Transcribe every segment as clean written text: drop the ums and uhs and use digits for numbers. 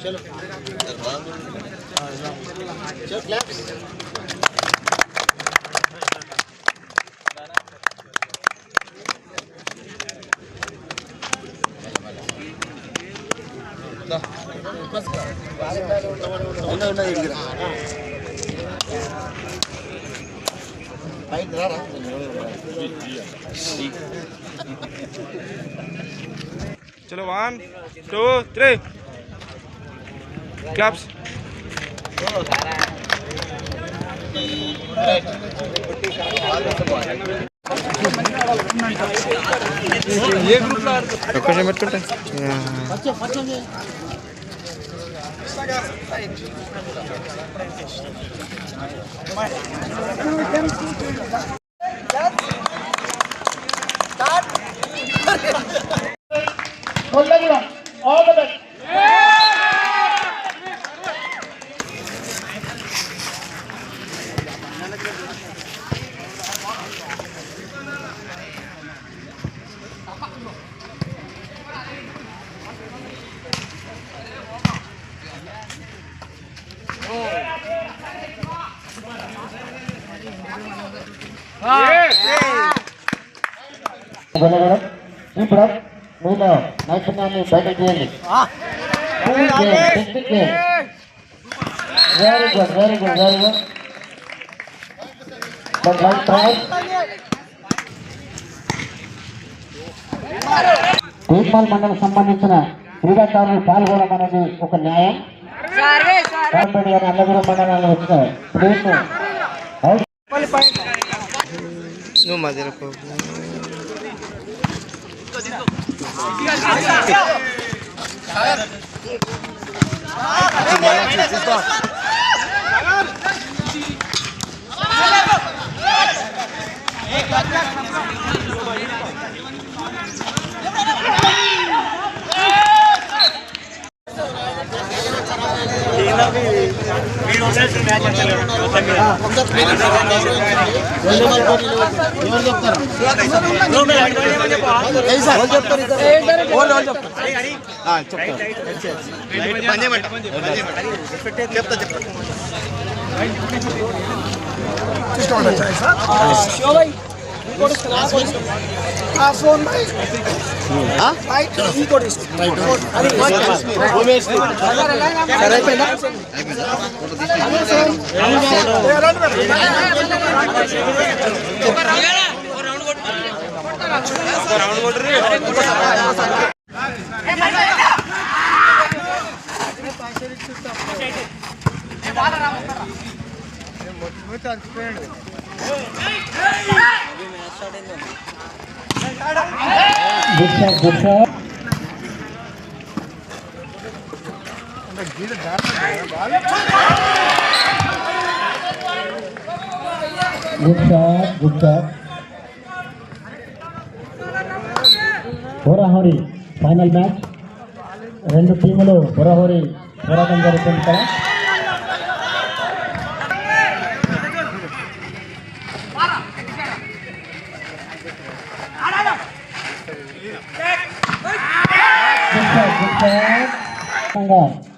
चलो 1 2 3 क्लब्स ये ग्रुप ला लोकेशन పెట్టుకుంటే all the best. ఇప్పుడు మీలో నైపుణ్యాన్ని బయటకు తీయండి. Very good very good very good. తీర్మాల్ మండలం సంబంధించిన క్రీడాకారులు పాల్గొనడం అనేది ఒక న్యాయం. అల్లగూడెం మండలాలు వచ్చిన ప్లేస్ హోరాహోరీ ఫైనల్ మ్యాచ్. రెండు టీములు హోరాహోరీ పోరాటం జరుగుతుంది కదా.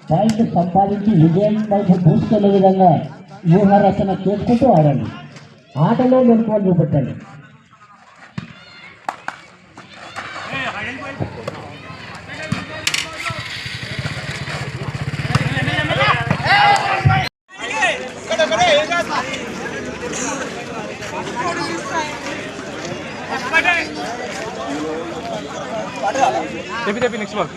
పాయింట్ సంపాదించి విజయం వైపు దూసుకెళ్లే విధంగా వ్యూహ రచన చేసుకుంటూ ఆడండి. ఆటలో మెలకువలు చూపెట్టండి. నెక్స్ట్ బాల్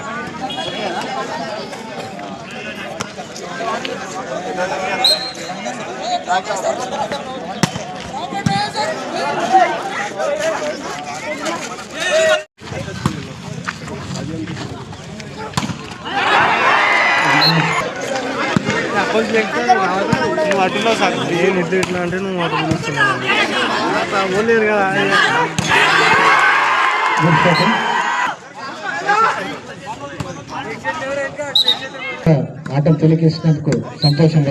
నువ్వు అటులో సార్ ఏం ఎద్దు ఇట్లా అంటే నువ్వు అటు పిలుస్తున్నావు ఓలేరు కదా. ఆటలు తొలగిస్తున్నందుకు సంతోషం.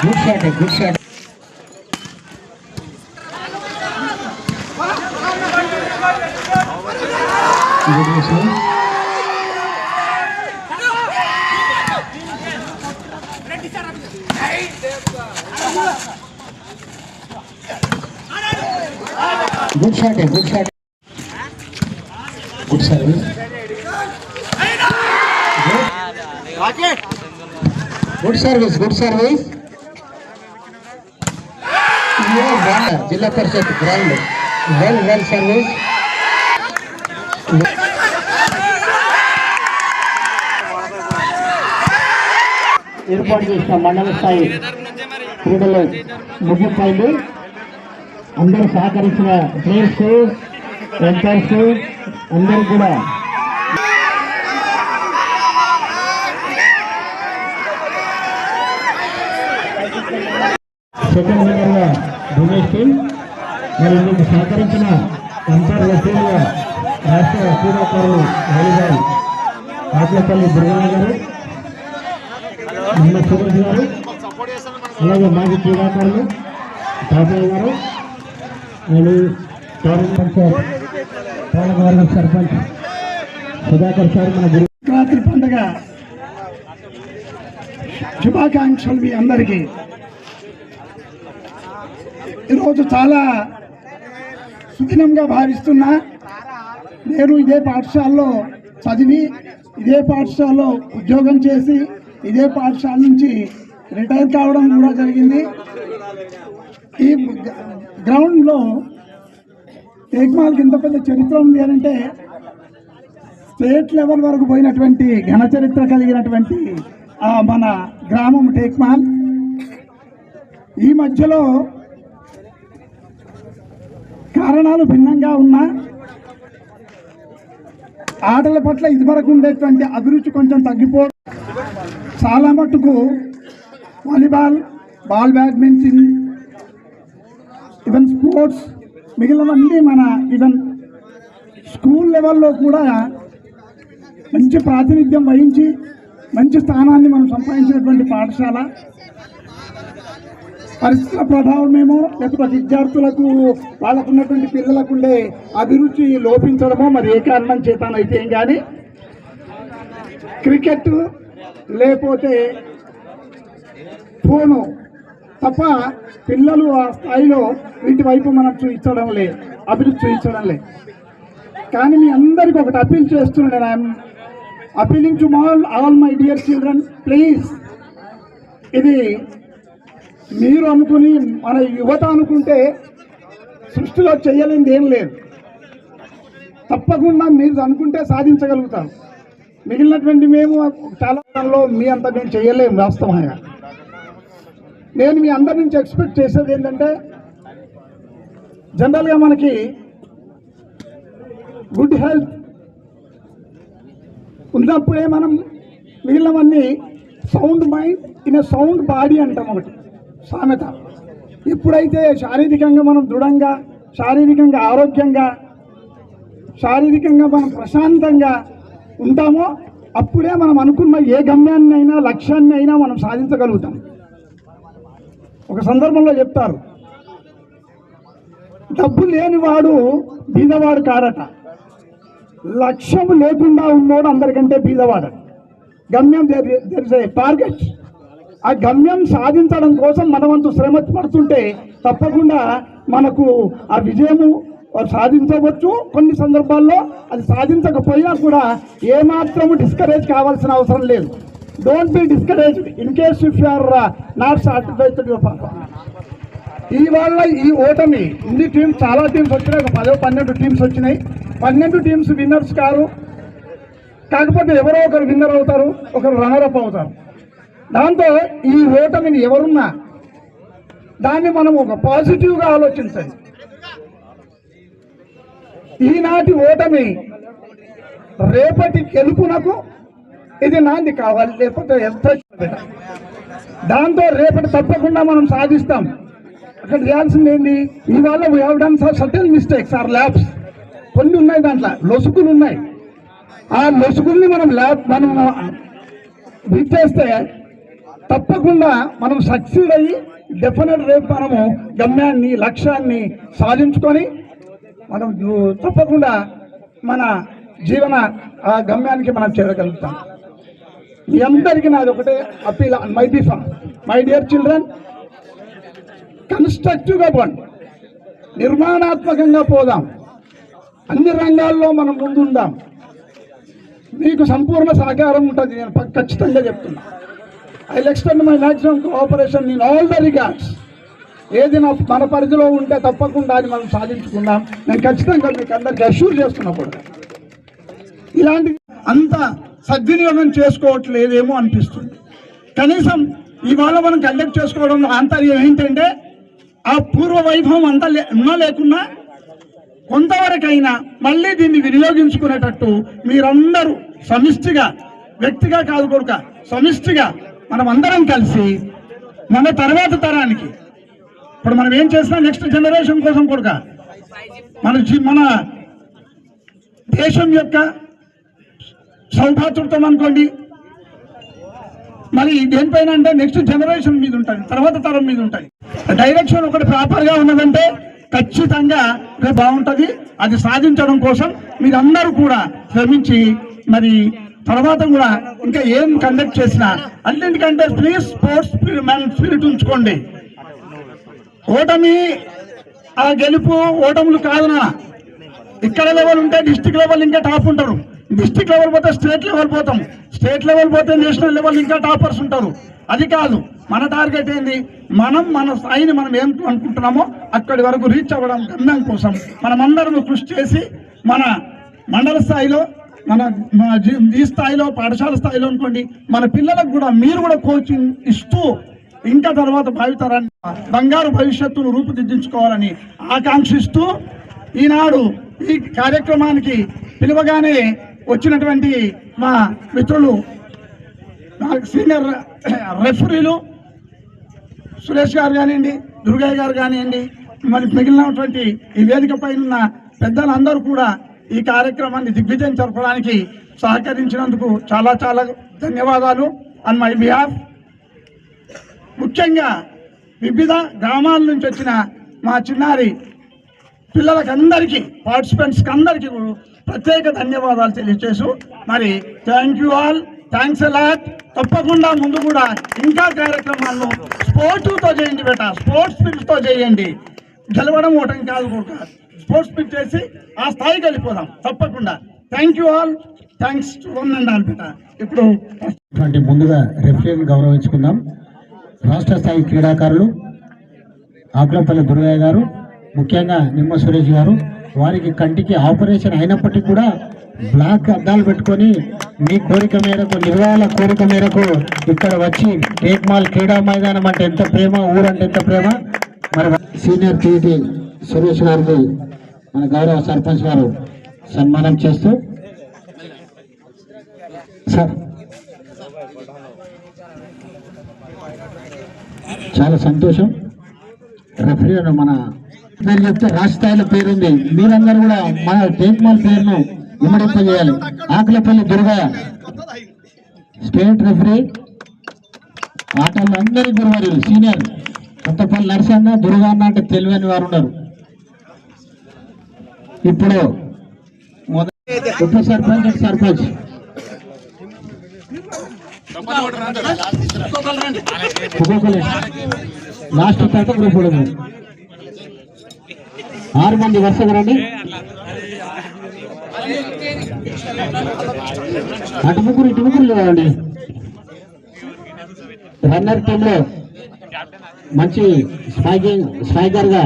Good shot good shot. Good shot good shot. Good service. Good service good service. జిల్లా పరిషత్ గ్రౌండ్ వెల్ సర్వీస్. ఏర్పాటు చేసిన మండల స్థాయి క్రీడలు ముగింపైంది. అందరూ సహకరించిన ప్లేయర్స్ ఎంపైర్స్ అందరూ కూడా సెకండ్ విన్నర్గా దినేష్ టీం, మరి ఇందుకు సహకరించిన ఎంపైర్ టీంగా రాష్ట్ర క్రీడాకారులు వాలీబాల్ ఆకులపల్లి దుర్గయ్య గారు, సురేష్ గారు, అలాగే మాజీ క్రీడాకారులు తాతయ్య గారు, పాలకవర్గం సర్పంచ్ సుధాకర్ సార్, మన గురురాత్రి పండుగ శుభాకాంక్షలు మీ అందరికీ. ఈరోజు చాలా సుదినంగా భావిస్తున్నా. నేను ఇదే పాఠశాలలో చదివి, ఇదే పాఠశాలలో ఉద్యోగం చేసి, ఇదే పాఠశాల నుంచి రిటైర్ కావడం కూడా జరిగింది. ఈ గ్రౌండ్లో టేక్మాల్కి ఇంత పెద్ద చరిత్ర ఉంది అంటే స్టేట్ లెవెల్ వరకు పోయినటువంటి ఘన చరిత్ర కలిగినటువంటి మన గ్రామం టేక్మాల్. ఈ మధ్యలో కారణాలు భిన్నంగా ఉన్నా ఆటల పట్ల ఇదివరకు ఉండేటువంటి అభిరుచి కొంచెం తగ్గిపోవడం, చాలా మట్టుకు volleyball, ball badminton, even sports, మిగిలినవన్నీ మన ఈవెన్ స్కూల్ లెవెల్లో కూడా మంచి ప్రాతినిధ్యం వహించి మంచి స్థానాన్ని మనం సంపాదించినటువంటి పాఠశాల. పరిస్థితుల ప్రభావమేమో, లేకపోతే విద్యార్థులకు వాళ్ళకున్నటువంటి పిల్లలకు ఉండే అభిరుచి లోపించడమో మరి ఏ కారణం చేతానైతే ఏం కానీ క్రికెట్ లేకపోతే ఫోను తప్ప పిల్లలు ఆ స్థాయిలో వీటి వైపు మనం చూపించడం లేదు, అభివృద్ధి చూపించడం లేదు. కానీ మీ అందరికీ ఒకటి అపీల్ చేస్తున్నాను. I'm appealing to all my dear children, please, ఇది మీరు అనుకుని మన యువత అనుకుంటే సృష్టిలో చేయలేనిది ఏం లేదు. తప్పకుండా మీరు అనుకుంటే సాధించగలుగుతాం. మిగిలినటువంటి మేము చాలా మీ అంతా మేము చేయలేము. వాస్తవంగా నేను మీ అందరి నుంచి ఎక్స్పెక్ట్ చేసేది ఏంటంటే, జనరల్గా మనకి గుడ్ హెల్త్ ఉన్నప్పుడే మనం మిగిలినవన్నీ sound mind in a sound body అంటాం ఒకటి సామెత. ఎప్పుడైతే శారీరకంగా మనం దృఢంగా, శారీరకంగా ఆరోగ్యంగా, శారీరకంగా మనం ప్రశాంతంగా ఉంటామో అప్పుడే మనం అనుకున్న ఏ గమ్యాన్ని అయినా లక్ష్యాన్ని అయినా మనం సాధించగలుగుతాం. ఒక సందర్భంలో చెప్తారు, డబ్బు లేనివాడు బీదవాడు కాడట, లక్ష్యం లేకుండా ఉన్నోడు అందరికంటే బీదవాడు. గమ్యం దెర్ ఇస్ ఏ టార్గెట్. ఆ గమ్యం సాధించడం కోసం మనమంతు శ్రమ పడుతుంటే తప్పకుండా మనకు ఆ విజయము సాధించవచ్చు. కొన్ని సందర్భాల్లో అది సాధించకపోయినా కూడా ఏమాత్రము డిస్కరేజ్ కావాల్సిన అవసరం లేదు. Don't be discouraged in case if you are not satisfied your performance. ఇవాళ ఈ ఓటమి ఇన్ని టీమ్స్, చాలా టీమ్స్ వచ్చినాయి, ఒక 10-12 టీమ్స్ వచ్చినాయి. 12 టీమ్స్ విన్నర్స్ కారు, కాకపోతే ఎవరో ఒకరు విన్నర్ అవుతారు, ఒకరు రన్నర్ అప్ అవుతారు. దాంతో ఈ ఓటమిని ఎవరున్నా దాన్ని మనం ఒక పాజిటివ్గా ఆలోచించాలి. ఈనాటి ఓటమి రేపటి గెలుపునకు ఇది నాంది కావాలి, లేకపోతే ఎంత దాంతో రేపటి తప్పకుండా మనం సాధిస్తాం. అక్కడ చేయాల్సింది ఏంటి, ఇవాళ we have done certain mistakes or lapses, కొన్ని ఉన్నాయి, దాంట్లో లొసుగులు ఉన్నాయి. ఆ లొసుగుల్ని మనం విచ్చేస్తే తప్పకుండా మనం సక్సీడ్ అయ్యి డెఫినెట్ రేపు మనము గమ్యాన్ని లక్ష్యాన్ని సాధించుకొని మనం తప్పకుండా మన జీవన ఆ గమ్యానికి మనం చేరగలుగుతాం. మీ అందరికీ నాది ఒకటే appeal on my behalf. My dear children, కన్స్ట్రక్టివ్గా పోండి, నిర్మాణాత్మకంగా పోదాం, అన్ని రంగాల్లో మనం ముందుందాం. మీకు సంపూర్ణ సహకారం ఉంటుంది, నేను ఖచ్చితంగా చెప్తున్నా. I will extend my maximum cooperation in all the regards. ఏది మన పరిధిలో ఉంటే తప్పకుండా అది మనం సాధించుకుందాం. నేను ఖచ్చితంగా మీకు అందరికి అష్యూర్ చేస్తున్నప్పుడు ఇలాంటి అంత సద్వినియోగం చేసుకోవట్లేదేమో అనిపిస్తుంది. కనీసం ఇవాళ మనం కండక్ట్ చేసుకోవడం ఆంతర్యం ఏంటంటే ఆ పూర్వ వైభవం అంతా ఉన్నా లేకున్నా కొంతవరకైనా మళ్ళీ దీన్ని వినియోగించుకునేటట్టు మీరందరూ సమిష్టిగా, వ్యక్తిగా కాదు కొడుక, సమిష్టిగా మనం అందరం కలిసి మన తర్వాత తరానికి, ఇప్పుడు మనం ఏం చేసినా నెక్స్ట్ జనరేషన్ కోసం కొడుక, మన దేశం యొక్క సౌభాతృత్వం అనుకోండి, మరి దేనిపైన అంటే నెక్స్ట్ జనరేషన్ మీద ఉంటుంది, తర్వాత తరం మీద ఉంటుంది. డైరెక్షన్ ఒకటి ప్రాపర్గా ఉన్నదంటే ఖచ్చితంగా రేపు బాగుంటుంది. అది సాధించడం కోసం మీరందరూ కూడా శ్రమించి మరి తర్వాత కూడా ఇంకా ఏం కండక్ట్ చేసినా అన్నింటికంటే ప్లీజ్ స్పోర్ట్స్ స్పిరిట్ ఉంచుకోండి. ఓటమి ఆ గెలుపు ఓటములు కాదునా, ఇక్కడ లెవెల్ ఉంటే డిస్ట్రిక్ట్ లెవెల్ ఇంకా టాప్ ఉంటారు, డిస్ట్రిక్ట్ లెవెల్ పోతే స్టేట్ లెవెల్ పోతాం, స్టేట్ లెవెల్ పోతే నేషనల్ లెవెల్ ఇంకా టాపర్స్ ఉంటారు. అది కాదు మన టార్గెట్ ఏంది, మన స్థాయిని మనం ఏం అనుకుంటున్నామో అక్కడి వరకు రీచ్ అవ్వడం గమ్యం కోసం మనమందరం కృషి చేసి మన మండల స్థాయిలో, మన ఈ స్థాయిలో, పాఠశాల స్థాయిలో అనుకోండి, మన పిల్లలకు కూడా మీరు కూడా కోచింగ్ ఇస్తూ ఇంకా తర్వాత భావితరాన్ని బంగారు భవిష్యత్తును రూపుదిద్దించుకోవాలని ఆకాంక్షిస్తూ ఈనాడు ఈ కార్యక్రమానికి పిలువగానే వచ్చినటువంటి మా మిత్రులు, సీనియర్ రెఫరీలు సురేష్ గారు కానివ్వండి, దుర్గయ్య గారు కానివ్వండి, మరి మిగిలినటువంటి ఈ వేదిక పైన ఉన్న పెద్దలందరూ కూడా ఈ కార్యక్రమాన్ని దిగ్విజయం జరపడానికి సహకరించినందుకు చాలా చాలా ధన్యవాదాలు ఆన్ మై బిహాఫ్. ముఖ్యంగా వివిధ గ్రామాల నుంచి వచ్చిన మా చిన్నారి పిల్లలకి అందరికీ, పార్టిసిపెంట్స్కి అందరికీ ప్రత్యేక ధన్యవాదాలు తెలియజేసు మరి thank you all, thanks a lot. తప్పకుండా ముందు కూడా ఇంకా కార్యక్రమాలను స్పోర్ట్స్తో చేయండి బేట, స్పోర్ట్స్ స్పిరిట్తో చేయండి. గెలవడం ఓటం కాదు కూడా, స్పోర్ట్స్ స్పిరిట్ చేసి ఆ స్థాయికి వెళ్ళిపోదాం తప్పకుండా. Thank you all, thanks to one and all బేట. ఇప్పుడు ముందుగా రెఫరీని గౌరవించుకుందాం. రాష్ట్ర స్థాయి క్రీడాకారులు ఆకులపల్లి దుర్గయ్య గారు, ముఖ్యంగా నిమ్మ సురేష్ గారు, వారికి కంటికి ఆపరేషన్ అయినప్పటికీ కూడా బ్లాక్ అద్దాలు పెట్టుకొని మీ కోరిక మేరకు, నిర్వాహకుల కోరిక మేరకు ఇక్కడ వచ్చి టేక్మాల్ క్రీడా మైదానం అంటే ఎంత ప్రేమ, ఊరంటే ఎంత ప్రేమ. మరి సీనియర్ టీటీ సురేష్ గారికి మన గౌరవ సర్పంచ్ గారు సన్మానం చేస్తూ, సార్ చాలా సంతోషం. రెఫరీ మన పేరు చెప్తే రాష్ట్ర స్థాయిలో పేరుంది, మీరందరూ కూడా మన టేక్మాల్ పేరును ఇమ్మడింపజేయాలి. ఆకులపల్లి దుర్గయ్య స్టేట్ రెఫరీ, ఆటల్లో అందరి గురువారు సీనియర్. కొత్తపల్లి నరసన్న, దుర్గా అన్న అంటే తెలివని వారు ఉన్నారు. ఇప్పుడు ఉప సర్పంచ్, సర్పంచ్ లాస్ట్ తర్వాత గ్రూప్ 6 మంది వరుసగా రండి. అటు ముగ్గురు ఇటు ముగ్గురు లేదండి. రన్నర్ టీంలో మంచి స్పైకర్ గా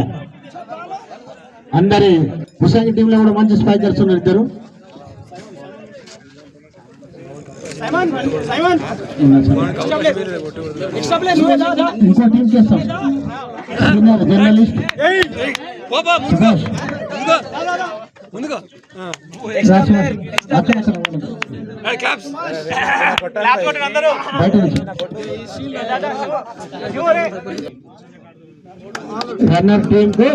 అందరి హుసేన్ టీంలో కూడా మంచి స్పైకర్స్ ఉన్నారు ఇద్దరు. ఇంకో టీం చేస్తాం. Senior journalist Subhash runner team కు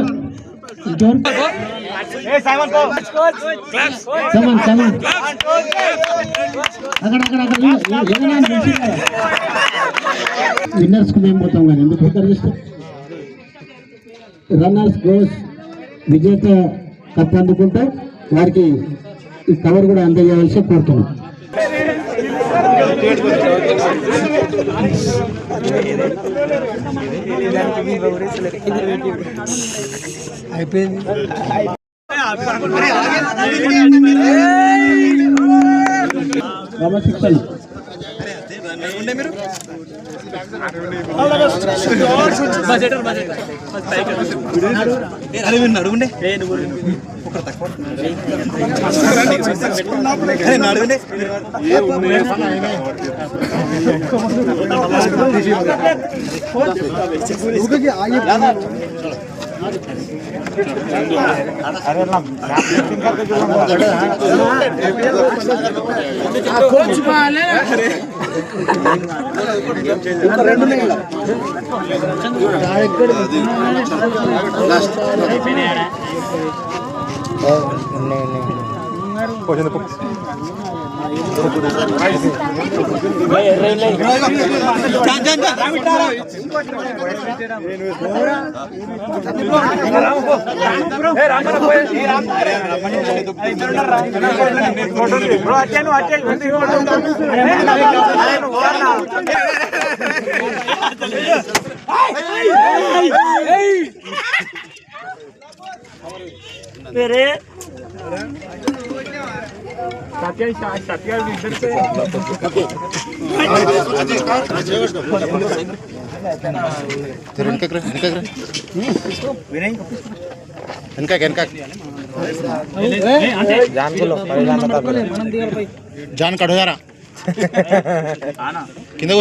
విన్నర్స్ కు మేము పోతాం కానీ ఎందుకు చేస్తాం. రన్నర్స్ గోస్ విజేత కప్ అందుకుంటాం. వారికి ఈ కవర్ కూడా అందజేయవలసి కోరుతున్నాం. క్రమశిక్షణ जान कड़ो यार किंद